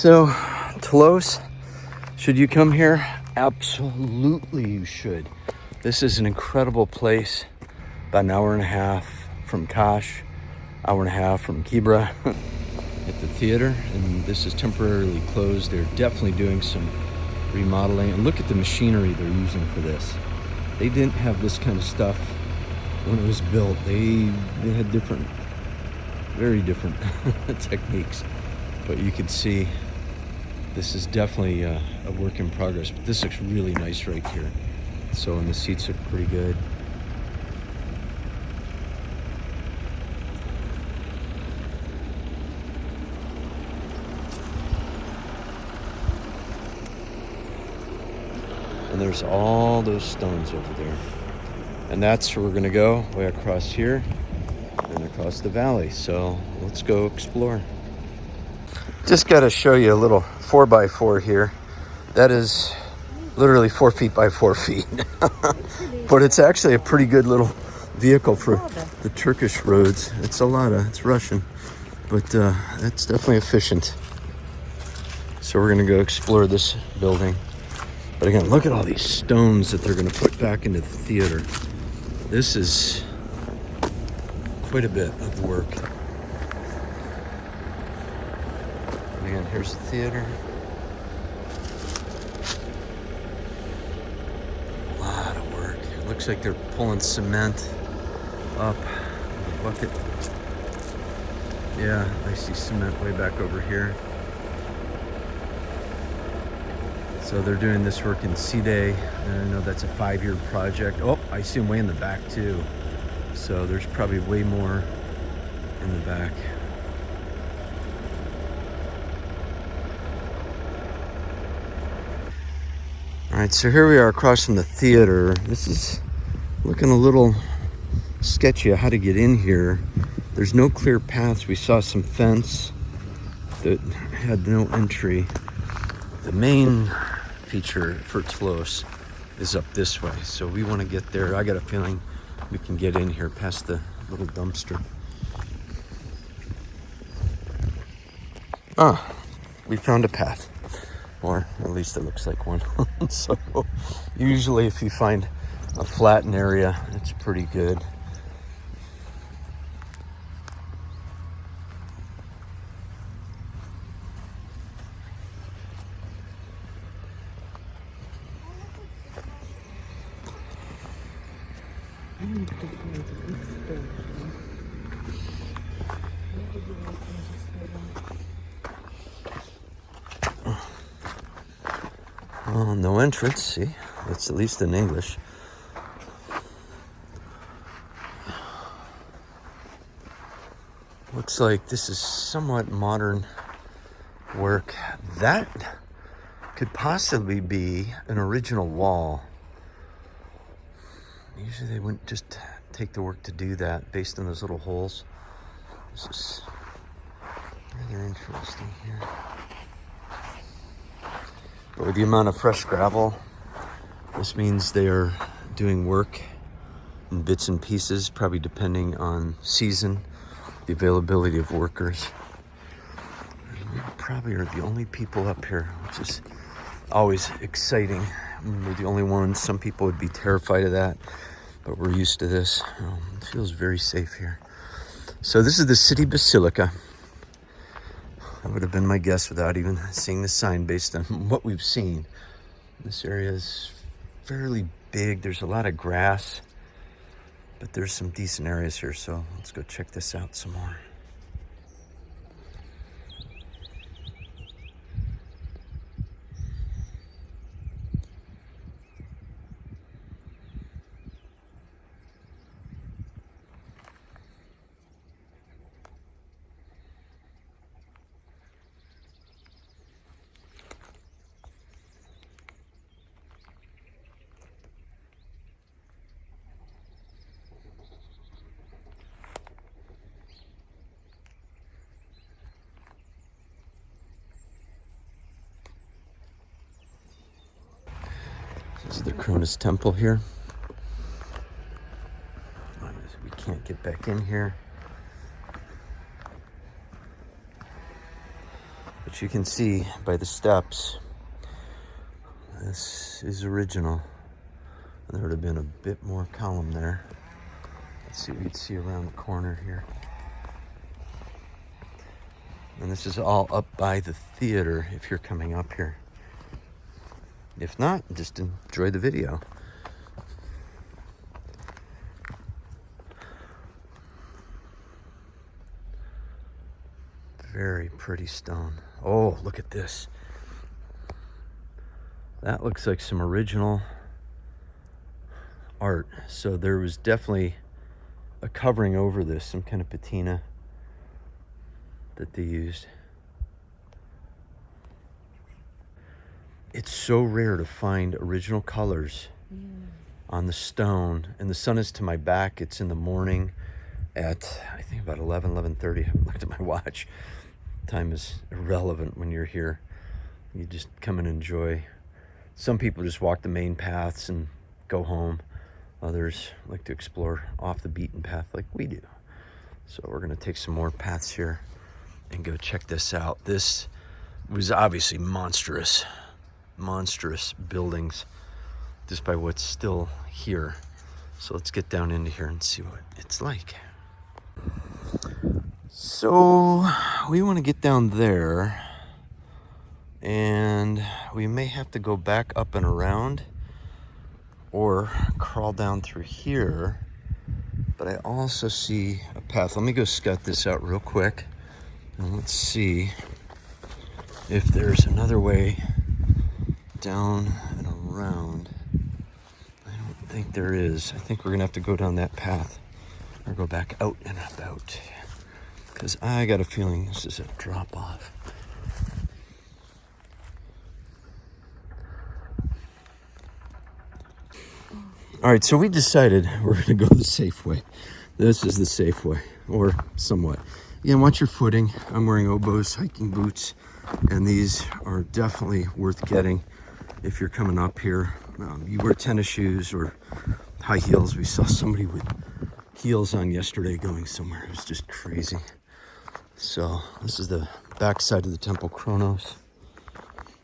So, Tlos, should you come here? Absolutely you should. This is an incredible place. About an hour and a half from Kash, hour and a half from Kibra at the theater, and this is temporarily closed. They're definitely doing some remodeling, and look at the machinery they're using for this. They didn't have this kind of stuff when it was built. They had different, very different techniques, but you can see this is definitely a work in progress. But this looks really nice right here. So, and the seats look pretty good. And there's all those stones over there. And that's where we're gonna go, way across here and across the valley. So let's go explore. Just gotta show you a little 4x4 here. That is literally 4 feet by 4 feet. But it's actually a pretty good little vehicle for the Turkish roads. It's it's Russian, but it's definitely efficient. So we're gonna go explore this building. But again, look at all these stones that they're gonna put back into the theater. This is quite a bit of work. And again, here's the theater. A lot of work. It looks like they're pulling cement up the bucket. Yeah, I see cement way back over here. So they're doing this work in C-Day, and I know that's a 5-year project. Oh, I see them way in the back too. So there's probably way more in the back. All right, so here we are across from the theater. This is looking a little sketchy how to get in here. There's no clear paths. We saw some fence that had no entry. The main feature for Tlos is up this way, so we want to get there. I got a feeling we can get in here past the little dumpster. We found a path, or at least it looks like one. So usually if you find a flattened area, it's pretty good. No entrance, see? It's at least in English. Looks like this is somewhat modern work. That could possibly be an original wall. Usually they wouldn't just take the work to do that based on those little holes. This is rather interesting here. But with the amount of fresh gravel, this means they are doing work in bits and pieces, probably depending on season, the availability of workers. And we probably are the only people up here, which is always exciting. We're the only ones. Some people would be terrified of that, but we're used to this. It feels very safe here. So this is the city Basilica. That would have been my guess without even seeing the sign based on what we've seen. This area is fairly big. There's a lot of grass, but there's some decent areas here. So let's go check this out some more. This is the Cronus Temple here. We can't get back in here. But which you can see by the steps. This is original. There would have been a bit more column there. Let's see what you'd see around the corner here. And this is all up by the theater if you're coming up here. If not, just enjoy the video. Very pretty stone. Oh, look at this. That looks like some original art. So there was definitely a covering over this, some kind of patina that they used. It's so rare to find original colors on the stone, and the sun is to my back. It's in the morning at, I think, about 11:30. I haven't looked at my watch. Time is irrelevant when you're here. You just come and enjoy. Some people just walk the main paths and go home. Others like to explore off the beaten path like we do. So we're gonna take some more paths here and go check this out. This was obviously monstrous buildings just by what's still here. So let's get down into here and see what it's like. So we want to get down there, and we may have to go back up and around or crawl down through here. But I also see a path. Let me go scout this out real quick, and let's see if there's another way down and around. I don't think there is. I think we're gonna have to go down that path or go back out and about, because I got a feeling this is a drop off. All right, so we decided we're gonna go the safe way. This is the safe way, or somewhat. Yeah, watch your footing. I'm wearing oboes, hiking boots, and these are definitely worth getting if you're coming up here. You wear tennis shoes or high heels. We saw somebody with heels on yesterday going somewhere. It was just crazy. So this is the back side of the temple Cronus.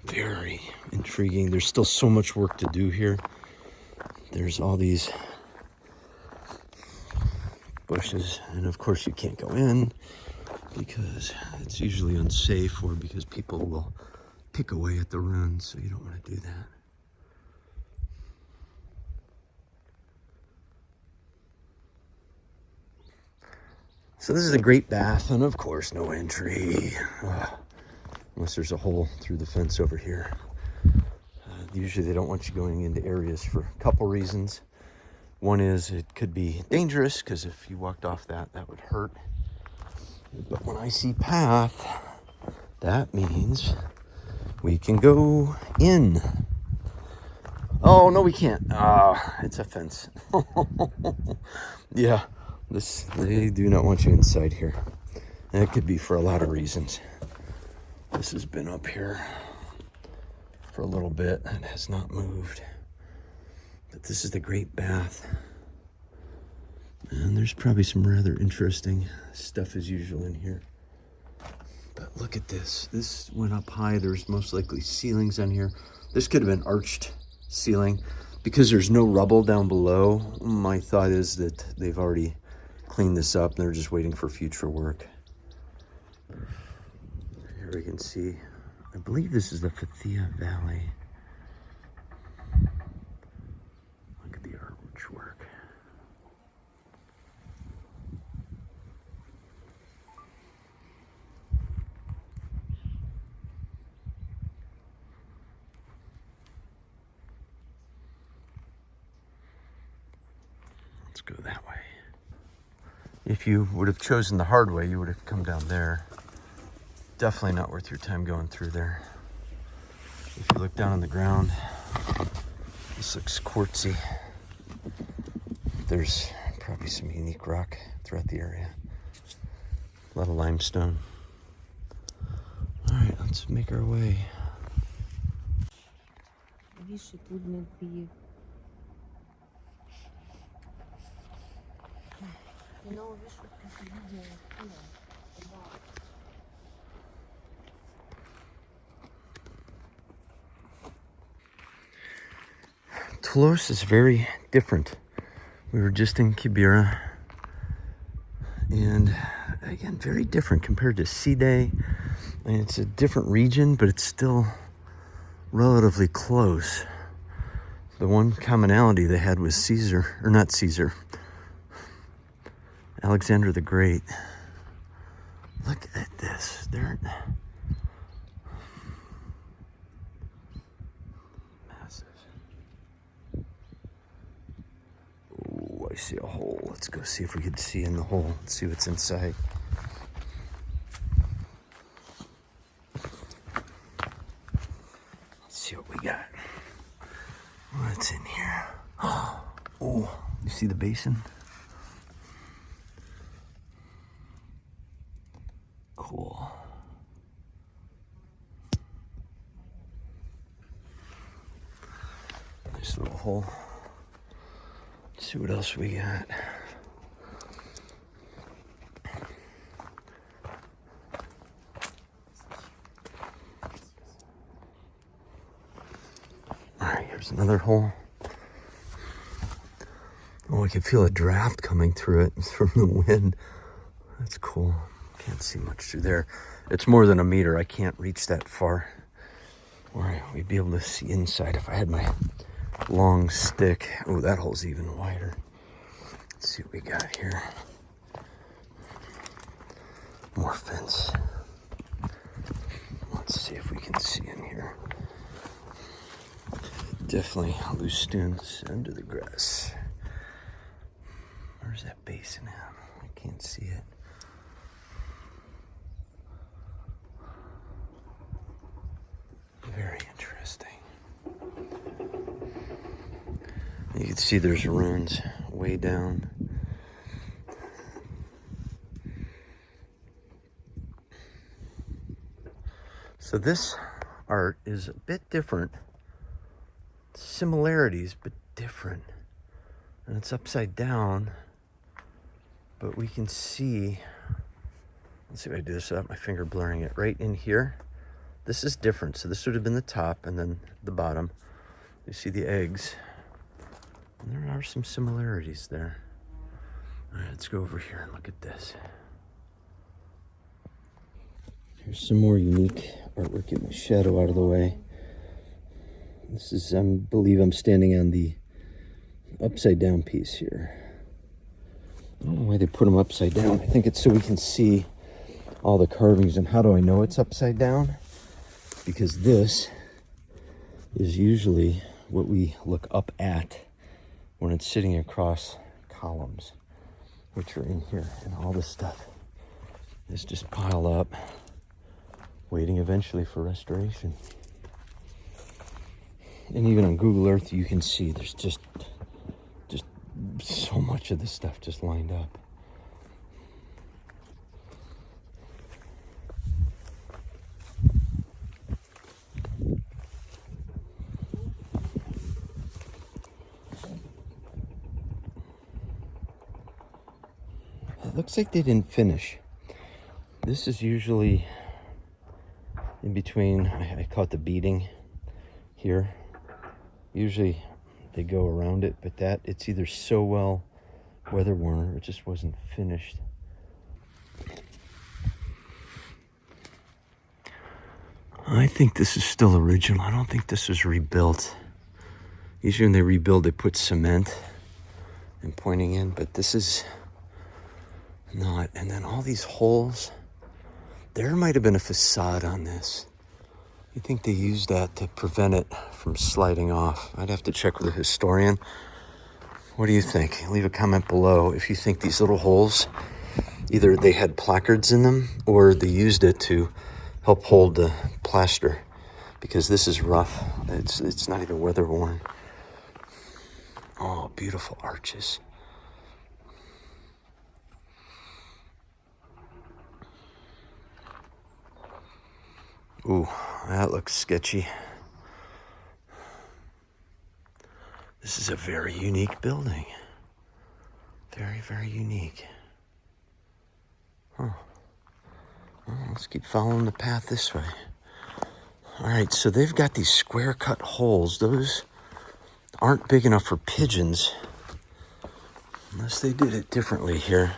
Very intriguing. There's still so much work to do here. There's all these bushes, and of course you can't go in because it's usually unsafe, or because people will pick away at the ruins, so you don't want to do that. So this is a great bath, and of course no entry, unless there's a hole through the fence over here. Usually they don't want you going into areas for a couple reasons. One is it could be dangerous, because if you walked off that would hurt. But when I see path, that means we can go in. Oh, no, we can't. It's a fence. Yeah, they do not want you inside here. And it could be for a lot of reasons. This has been up here for a little bit and has not moved. But this is the Great Bath. And there's probably some rather interesting stuff as usual in here. But look at this. This went up high. There's most likely ceilings on here. This could have been arched ceiling. Because there's no rubble down below, my thought is that they've already cleaned this up and they're just waiting for future work. Here we can see, I believe this is the Phthia Valley. Look at the archwork. Let's go that way. If you would have chosen the hard way, you would have come down there. Definitely not worth your time going through there. If you look down on the ground, this looks quartzy. There's probably some unique rock throughout the area. A lot of limestone. All right, let's make our way. Wish it would not be. You know, wish it would be. Tlos is very different. We were just in Kibera, and again, very different compared to Side. And it's a different region, but it's still relatively close. The one commonality they had was Caesar, or not Caesar, Alexander the Great. Look at this. They're massive. Oh, I see a hole. Let's go see if we can see in the hole. Let's see what's inside. Let's see what we got. What's in here? Oh, you see the basin? Cool. Nice little hole. Let's see what else we got. Alright, here's another hole. Oh, I can feel a draft coming through it from the wind. That's cool. Can't see much through there. It's more than a meter. I can't reach that far. Or we'd be able to see inside if I had my long stick. Oh, that hole's even wider. Let's see what we got here. More fence. Let's see if we can see in here. Definitely loose stones under the grass. Where's that basin at? I can't see it. Very interesting. You can see there's runes way down. So this art is a bit different. Similarities, but different. And it's upside down, but we can see, let's see if I do this without my finger blurring it, right in here. This is different. So this would have been the top and then the bottom. You see the eggs. And there are some similarities there. All right, let's go over here and look at this. Here's some more unique artwork. Get my shadow out of the way. This is, I believe I'm standing on the upside down piece here. I don't know why they put them upside down. I think it's so we can see all the carvings. And how do I know it's upside down? Because this is usually what we look up at when it's sitting across columns, which are in here. And all this stuff is just piled up, waiting eventually for restoration. And even on Google Earth, you can see there's just so much of this stuff just lined up. It looks like they didn't finish. This is usually in between, I call it the beading here. Usually they go around it, but that, it's either so well weather worn or it just wasn't finished. I think this is still original. I don't think this was rebuilt. Usually when they rebuild, they put cement and pointing in, but this is not. And then all these holes, there might have been a facade on this. You think they used that to prevent it from sliding off? I'd have to check with a historian. What do you think? Leave a comment below if you think these little holes, either they had placards in them or they used it to help hold the plaster, because this is rough. It's not even weather worn. Oh, beautiful arches. Ooh, that looks sketchy. This is a very unique building. Very, very unique. Huh. Well, let's keep following the path this way. All right, so they've got these square cut holes. Those aren't big enough for pigeons. Unless they did it differently here.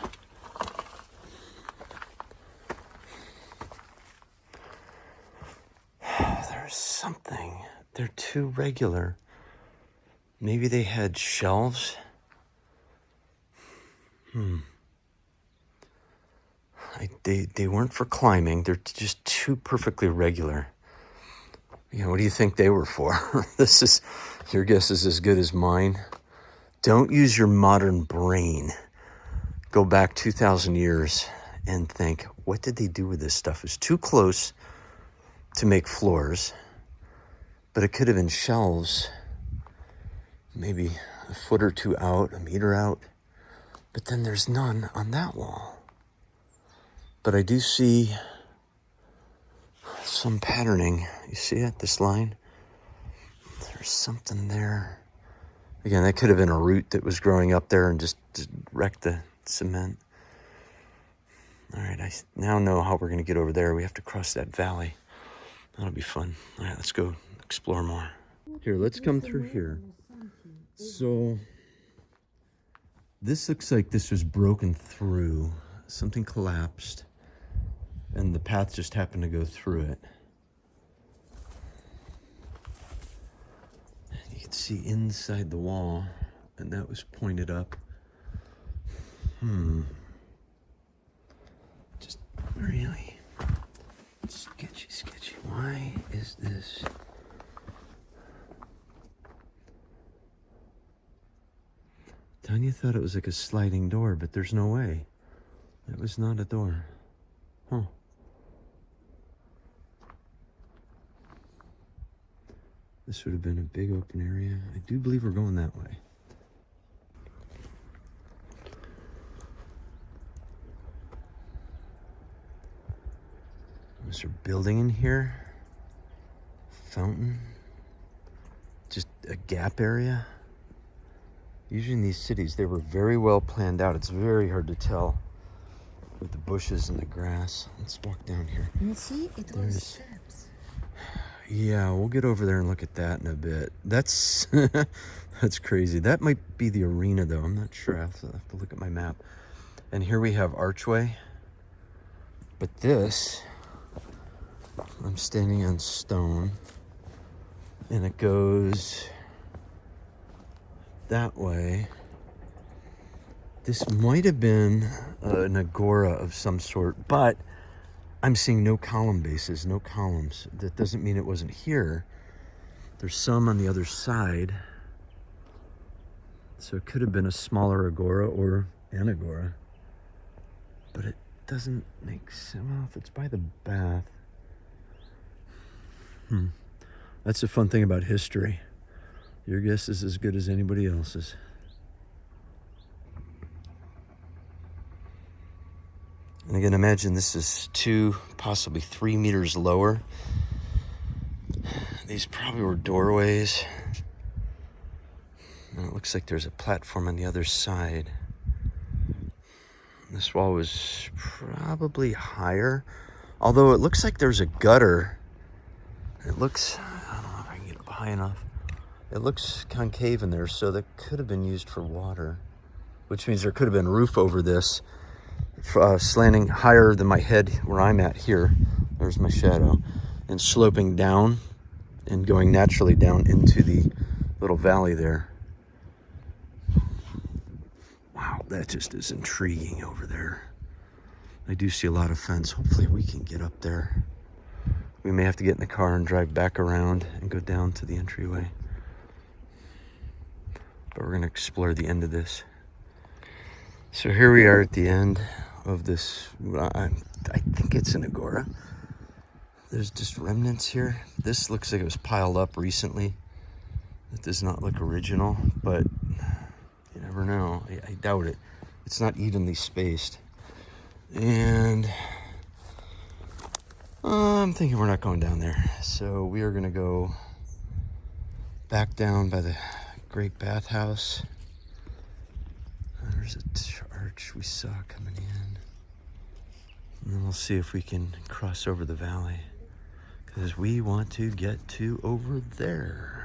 There's something. They're too regular. Maybe they had shelves. They weren't for climbing. They're just too perfectly regular. You know, what do you think they were for? Your guess is as good as mine. Don't use your modern brain. Go back 2,000 years and think, what did they do with this stuff? It's too close to make floors, but it could have been shelves, maybe a foot or two out, a meter out, but then there's none on that wall. But I do see some patterning. You see it, this line? There's something there. Again, that could have been a root that was growing up there and just wrecked the cement. All right, I now know how we're going to get over there. We have to cross that valley. That'll be fun. All right, let's go explore more. Here, let's come through here. So, this looks like this was broken through. Something collapsed, and the path just happened to go through it. You can see inside the wall, and that was pointed up. Just really sketchy. Why is this? Tanya thought it was like a sliding door, but there's no way. It was not a door. Huh. This would have been a big open area. I do believe we're going that way. Was there building in here? Fountain? Just a gap area? Usually in these cities, they were very well planned out. It's very hard to tell with the bushes and the grass. Let's walk down here. And see, it was steps. Yeah, we'll get over there and look at that in a bit. That's that's crazy. That might be the arena, though. I'm not sure. I have to look at my map. And here we have archway. But this, I'm standing on stone, and it goes that way. This might have been an agora of some sort, but I'm seeing no column bases, no columns. That doesn't mean it wasn't here. There's some on the other side. So it could have been a smaller agora or an agora. But it doesn't make sense. Well, if it's by the bath. That's the fun thing about history. Your guess is as good as anybody else's. And again, imagine this is 2, possibly 3 meters lower. These probably were doorways. And it looks like there's a platform on the other side. This wall was probably higher, although it looks like there's a gutter. It looks, I don't know if I can get up high enough. It looks concave in there, so that could have been used for water, which means there could have been a roof over this, slanting higher than my head where I'm at here. There's my shadow, and sloping down and going naturally down into the little valley there. Wow, that just is intriguing over there. I do see a lot of fence. Hopefully we can get up there. We may have to get in the car and drive back around and go down to the entryway. But we're going to explore the end of this. So here we are at the end of this. I think it's an agora. There's just remnants here. This looks like it was piled up recently. It does not look original, but you never know. I doubt it. It's not evenly spaced. And I'm thinking we're not going down there. So we are going to go back down by the great bathhouse. There's an arch we saw coming in. And then we'll see if we can cross over the valley, because we want to get to over there.